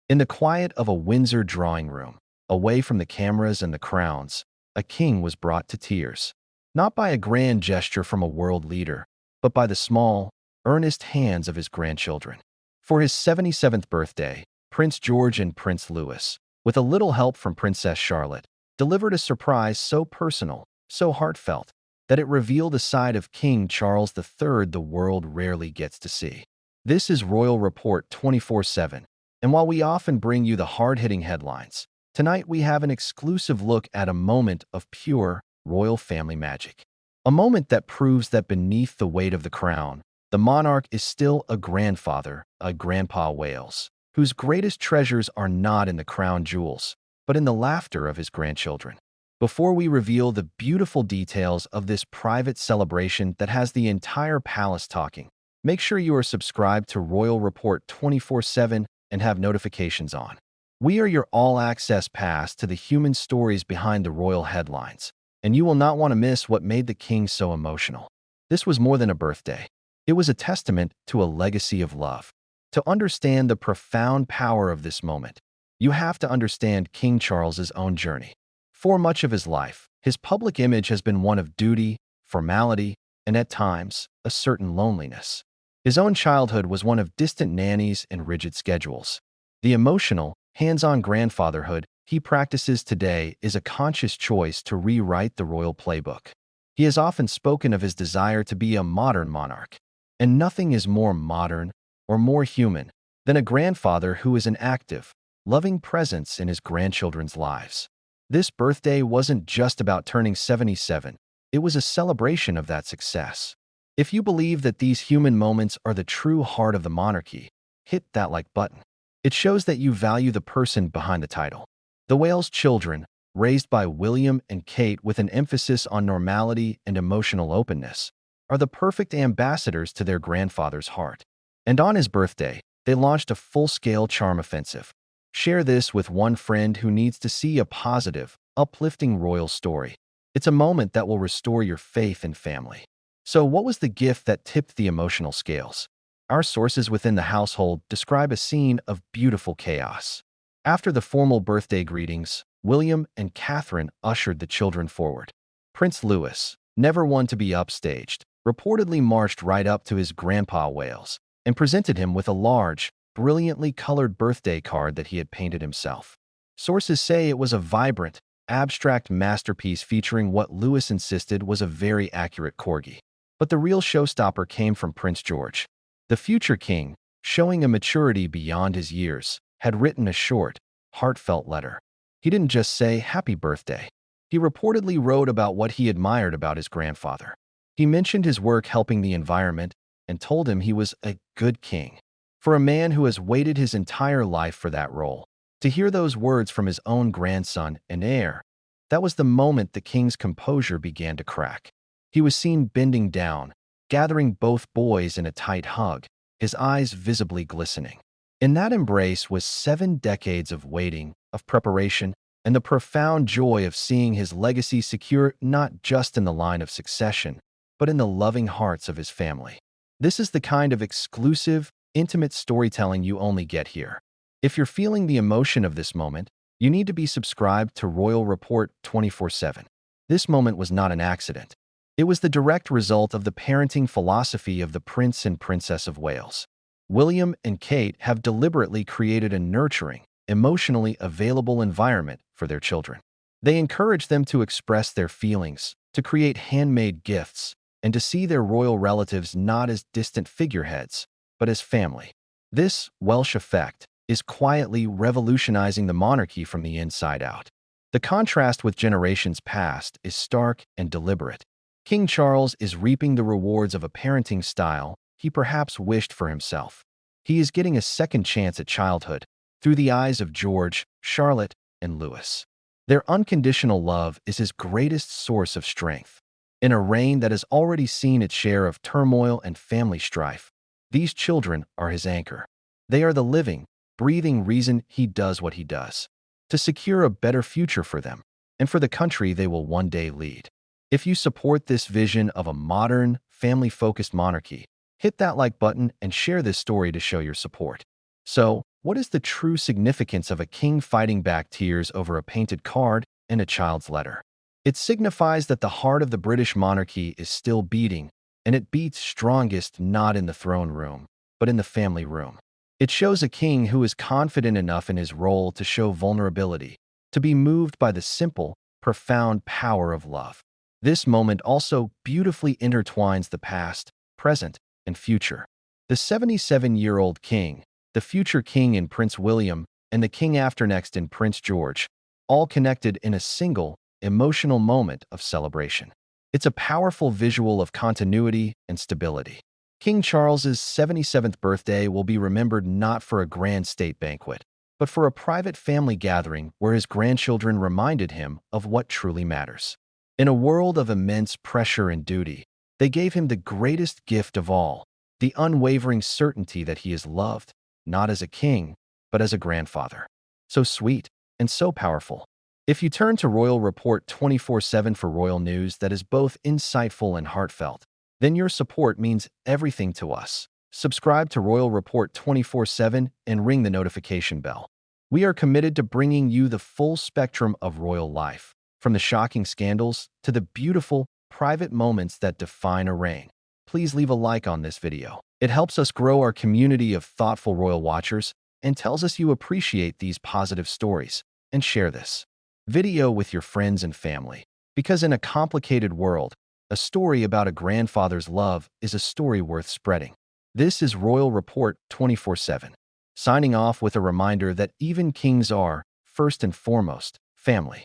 In the quiet of a Windsor drawing room, away from the cameras and the crowns, a king was brought to tears. Not by a grand gesture from a world leader, but by the small, earnest hands of his grandchildren. For his 77th birthday, Prince George and Prince Louis, with a little help from Princess Charlotte, delivered a surprise so personal, so heartfelt, that it revealed a side of King Charles III the world rarely gets to see. This is Royal Report 24/7, and while we often bring you the hard-hitting headlines, tonight we have an exclusive look at a moment of pure royal family magic. A moment that proves that beneath the weight of the crown, the monarch is still a grandfather, a Grandpa Wales, whose greatest treasures are not in the crown jewels, but in the laughter of his grandchildren. Before we reveal the beautiful details of this private celebration that has the entire palace talking, make sure you are subscribed to Royal Report 24/7 and have notifications on. We are your all-access pass to the human stories behind the royal headlines, and you will not want to miss what made the king so emotional. This was more than a birthday. It was a testament to a legacy of love. To understand the profound power of this moment, you have to understand King Charles's own journey. For much of his life, his public image has been one of duty, formality, and at times, a certain loneliness. His own childhood was one of distant nannies and rigid schedules. The emotional, hands-on grandfatherhood he practices today is a conscious choice to rewrite the royal playbook. He has often spoken of his desire to be a modern monarch, and nothing is more modern or more human than a grandfather who is an active, loving presence in his grandchildren's lives. This birthday wasn't just about turning 77, it was a celebration of that success. If you believe that these human moments are the true heart of the monarchy, hit that like button. It shows that you value the person behind the title. The Wales children, raised by William and Kate with an emphasis on normality and emotional openness, are the perfect ambassadors to their grandfather's heart. And on his birthday, they launched a full-scale charm offensive. Share this with one friend who needs to see a positive, uplifting royal story. It's a moment that will restore your faith in family. So what was the gift that tipped the emotional scales? Our sources within the household describe a scene of beautiful chaos. After the formal birthday greetings, William and Catherine ushered the children forward. Prince Louis, never one to be upstaged, reportedly marched right up to his Grandpa Wales and presented him with a large, brilliantly colored birthday card that he had painted himself. Sources say it was a vibrant, abstract masterpiece featuring what Louis insisted was a very accurate corgi. But the real showstopper came from Prince George. The future king, showing a maturity beyond his years, had written a short, heartfelt letter. He didn't just say happy birthday. He reportedly wrote about what he admired about his grandfather. He mentioned his work helping the environment and told him he was a good king. For a man who has waited his entire life for that role, to hear those words from his own grandson and heir, that was the moment the king's composure began to crack. He was seen bending down, gathering both boys in a tight hug, his eyes visibly glistening. In that embrace was 7 decades of waiting, of preparation, and the profound joy of seeing his legacy secure not just in the line of succession, but in the loving hearts of his family. This is the kind of exclusive, intimate storytelling you only get here. If you're feeling the emotion of this moment, you need to be subscribed to Royal Report 24/7. This moment was not an accident. It was the direct result of the parenting philosophy of the Prince and Princess of Wales. William and Kate have deliberately created a nurturing, emotionally available environment for their children. They encourage them to express their feelings, to create handmade gifts, and to see their royal relatives not as distant figureheads, but as family. This Welsh effect is quietly revolutionizing the monarchy from the inside out. The contrast with generations past is stark and deliberate. King Charles is reaping the rewards of a parenting style he perhaps wished for himself. He is getting a second chance at childhood through the eyes of George, Charlotte, and Louis. Their unconditional love is his greatest source of strength. In a reign that has already seen its share of turmoil and family strife, these children are his anchor. They are the living, breathing reason he does what he does, to secure a better future for them and for the country they will one day lead. If you support this vision of a modern, family-focused monarchy, hit that like button and share this story to show your support. So, What is the true significance of a king fighting back tears over a painted card and a child's letter? It signifies that the heart of the British monarchy is still beating, and it beats strongest not in the throne room, but in the family room. It shows a king who is confident enough in his role to show vulnerability, to be moved by the simple, profound power of love. This moment also beautifully intertwines the past, present, and future. The 77-year-old king, the future king in Prince William, and the king after next in Prince George, all connected in a single, emotional moment of celebration. It's a powerful visual of continuity and stability. King Charles's 77th birthday will be remembered not for a grand state banquet, but for a private family gathering where his grandchildren reminded him of what truly matters. In a world of immense pressure and duty, they gave him the greatest gift of all, the unwavering certainty that he is loved, not as a king, but as a grandfather. So sweet and so powerful. If you turn to Royal Report 24/7 for royal news that is both insightful and heartfelt, then your support means everything to us. Subscribe to Royal Report 24/7 and ring the notification bell. We are committed to bringing you the full spectrum of royal life, from the shocking scandals to the beautiful, private moments that define a reign. Please leave a like on this video. It helps us grow our community of thoughtful royal watchers and tells us you appreciate these positive stories. And share this video with your friends and family, because in a complicated world, a story about a grandfather's love is a story worth spreading. This is Royal Report 24/7, signing off with a reminder that even kings are, first and foremost, family.